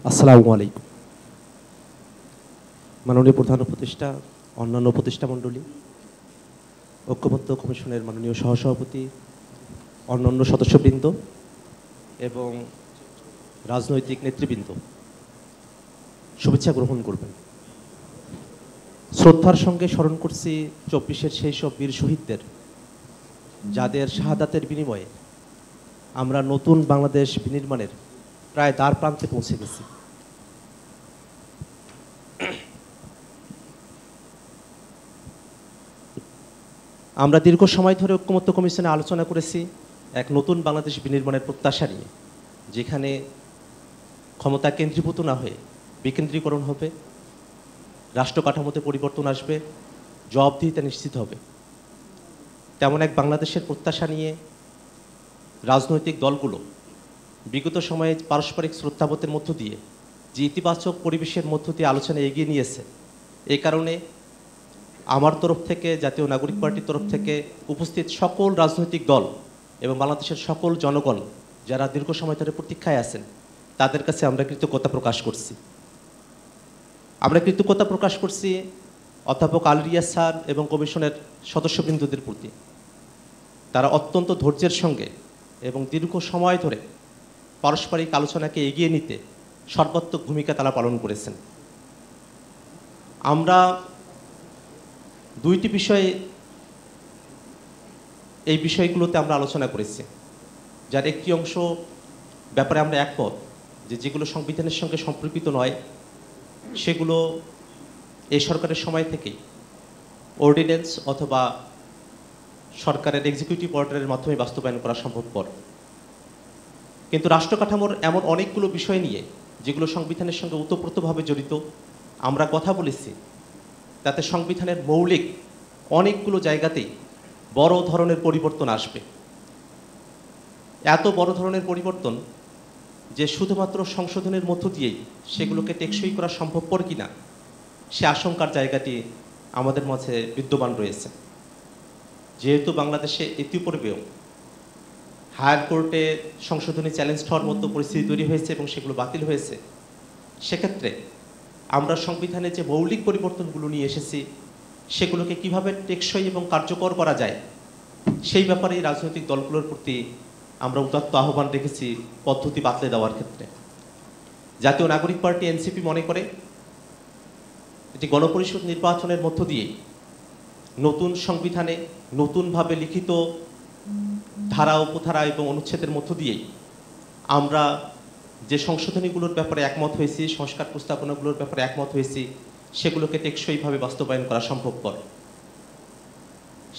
আসসালামু আলাইকুম। মাননীয় প্রধান উপদেষ্টা, অন্যান্য উপদেষ্টা মণ্ডলী, ঐক্যবদ্ধ কমিশনের মাননীয় সহসভাপতি, অন্যান্য সদস্যবৃন্দ এবং রাজনৈতিক নেতৃবৃন্দ, শুভেচ্ছা গ্রহণ করবেন। শ্রদ্ধার সঙ্গে স্মরণ করছি 24-এর সেই সব বীর শহীদদের, যাদের শাহাদাতের বিনিময়ে আমরা নতুন বাংলাদেশ বিনির্মাণের প্রায় দ্বার প্রান্তে পৌঁছে গেছি। আমরা দীর্ঘ সময় ধরে ঐক্যমত্য কমিশনে আলোচনা করেছি এক নতুন বাংলাদেশ বিনির্মাণের প্রত্যাশা নিয়ে, যেখানে ক্ষমতা কেন্দ্রীভূত না হয়ে বিকেন্দ্রীকরণ হবে, রাষ্ট্র কাঠামোতে পরিবর্তন আসবে, জবাবদিহিতা নিশ্চিত হবে। তেমন এক বাংলাদেশের প্রত্যাশা নিয়ে রাজনৈতিক দলগুলো বিগত সময়ে পারস্পরিক শ্রদ্ধাবোধের মধ্য দিয়ে যে ইতিবাচক পরিবেশের মধ্য দিয়ে আলোচনা এগিয়ে নিয়েছে, এই কারণে আমার তরফ থেকে, জাতীয় নাগরিক পার্টির তরফ থেকে উপস্থিত সকল রাজনৈতিক দল এবং বাংলাদেশের সকল জনগণ যারা দীর্ঘ সময় ধরে প্রতীক্ষায় আছেন, তাদের কাছে আমরা কৃতজ্ঞতা প্রকাশ করছি। আমরা কৃতজ্ঞতা প্রকাশ করছি অধ্যাপক আলী রিয়াজ স্যার এবং কমিশনের সদস্যবৃন্দদের প্রতি। তারা অত্যন্ত ধৈর্যের সঙ্গে এবং দীর্ঘ সময় ধরে পারস্পরিক আলোচনাকে এগিয়ে নিতে সর্বাত্মক ভূমিকা তারা পালন করেছেন। আমরা দুইটি বিষয়ে এই বিষয়গুলোতে আমরা আলোচনা করেছি, যার একটি অংশ ব্যাপারে আমরা একমত যে যেগুলো সংবিধানের সঙ্গে সম্পর্কিত নয়, সেগুলো এই সরকারের সময় থেকেই অর্ডিন্যান্স অথবা সরকারের এক্সিকিউটিভ অর্ডারের মাধ্যমে বাস্তবায়ন করা সম্ভবপর। কিন্তু রাষ্ট্র কাঠামোর এমন অনেকগুলো বিষয় নিয়ে যেগুলো সংবিধানের সঙ্গে ওতপ্রোতভাবে জড়িত, আমরা কথা বলেছি তাতে সংবিধানের মৌলিক অনেকগুলো জায়গাতেই বড় ধরনের পরিবর্তন আসবে। এত বড় ধরনের পরিবর্তন যে শুধুমাত্র সংশোধনের মধ্য দিয়েই সেগুলোকে টেকসই করা সম্ভবপর কিনা, সে আশঙ্কার জায়গাটি আমাদের মাঝে বিদ্যমান রয়েছে। যেহেতু বাংলাদেশে ইতিপূর্বেও হায়ার কোর্টে সংশোধনী চ্যালেঞ্জ হওয়ার মতো পরিস্থিতি তৈরি হয়েছে এবং সেগুলো বাতিল হয়েছে, সেক্ষেত্রে আমরা সংবিধানে যে মৌলিক পরিবর্তনগুলো নিয়ে এসেছি সেগুলোকে কিভাবে টেকসই এবং কার্যকর করা যায়, সেই ব্যাপারে রাজনৈতিক দলগুলোর প্রতি আমরা উদাত্ত আহ্বান রেখেছি পদ্ধতি বাতলে দেওয়ার ক্ষেত্রে। জাতীয় নাগরিক পার্টি এনসিপি মনে করে এটি গণপরিষদ নির্বাচনের মধ্য দিয়ে নতুন সংবিধানে নতুনভাবে লিখিত ধারা, উপধারা এবং অনুচ্ছেদের মধ্য দিয়েই আমরা যে সংশোধনীগুলোর ব্যাপারে একমত হয়েছি, সংস্কার প্রস্তাবনাগুলোর ব্যাপারে একমত হয়েছি, সেগুলোকে টেকসইভাবে বাস্তবায়ন করা সম্ভবপর।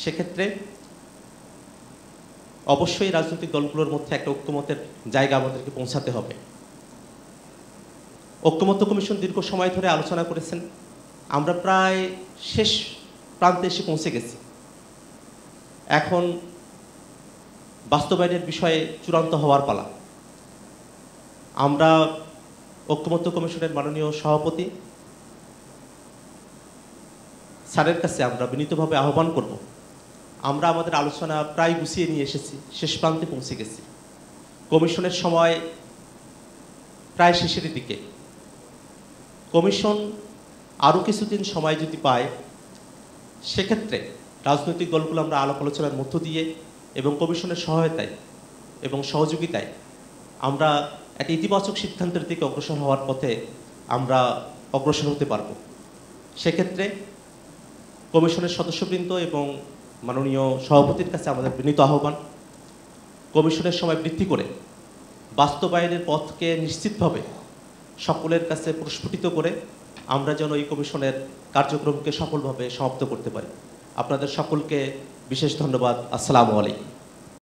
সেক্ষেত্রে অবশ্যই রাজনৈতিক দলগুলোর মধ্যে একটা ঐক্যমতের জায়গা আমাদেরকে পৌঁছাতে হবে। ঐক্যমত্য কমিশন দীর্ঘ সময় ধরে আলোচনা করেছেন, আমরা প্রায় শেষ প্রান্তে এসে পৌঁছে গেছি। এখন বাস্তবায়নের বিষয়ে চূড়ান্ত হওয়ার পালা। আমরা ঐক্যমত্য কমিশনের মাননীয় সভাপতি স্যারের কাছে আমরা বিনীতভাবে আহ্বান করব, আমরা আমাদের আলোচনা প্রায় গুছিয়ে নিয়ে এসেছি, শেষ প্রান্তে পৌঁছে গেছি। কমিশনের সময় প্রায় শেষের দিকে। কমিশন আরও কিছুদিন সময় যদি পায়, সেক্ষেত্রে রাজনৈতিক দলগুলো আমরা আলাপ আলোচনার মধ্য দিয়ে এবং কমিশনের সহায়তায় এবং সহযোগিতায় আমরা একটা ইতিবাচক সিদ্ধান্তের দিকে অগ্রসর হওয়ার পথে আমরা অগ্রসর হতে পারব। সেক্ষেত্রে কমিশনের সদস্যবৃন্দ এবং মাননীয় সভাপতির কাছে আমাদের বিনীত আহ্বান, কমিশনের সময় বৃদ্ধি করে বাস্তবায়নের পথকে নিশ্চিতভাবে সকলের কাছে প্রস্ফুটিত করে আমরা যেন এই কমিশনের কার্যক্রমকে সফলভাবে সমাপ্ত করতে পারি। আপনাদের সকলকে বিশেষ ধন্যবাদ। আসসালামু আলাইকুম।